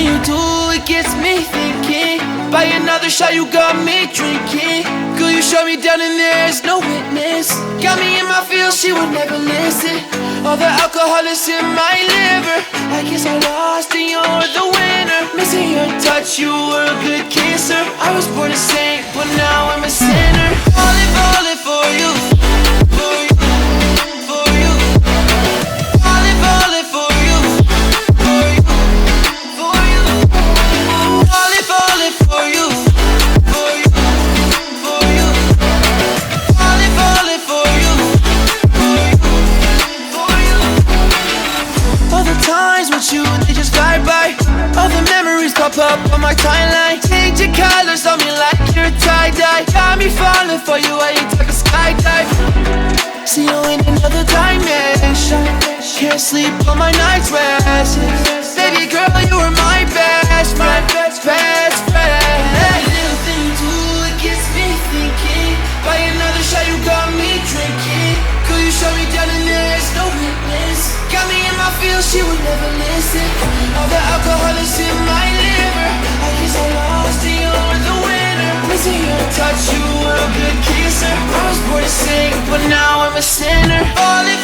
thing you do, it gets me thinking. By another shot, you got me drinking. Girl, you shut me down and there's no witness. Got me in my feels, she would never listen. All the alcohol is in my liver. I guess I lost and you're the winner. Missing your touch, you were a good kisser. I was born a saint, but now I'm a sinner. Falling for you. For you, for you. Falling for you. For you, for you. Falling for you. For you, for you. Falling for you. For you, for you. All the times with you, they just fly by. All the memories pop up on my timeline. Change your colors on me like you're tie-dye. Got me falling for you, I ain't talking skydive. See you in another dimension. Can't sleep on my night's rest. Baby girl, you were my best friend. Best friend. Every little thing you do, it gets me thinking. By another shot, you got me drinking. Girl, you shut me down and there's no witness. Got me in my feels, she would never listen. All the alcohol is in my liver. I guess I lost and you're the winner. Missing your touch, you were a good kisser. I was born to sing, but now I'm a sinner. Falling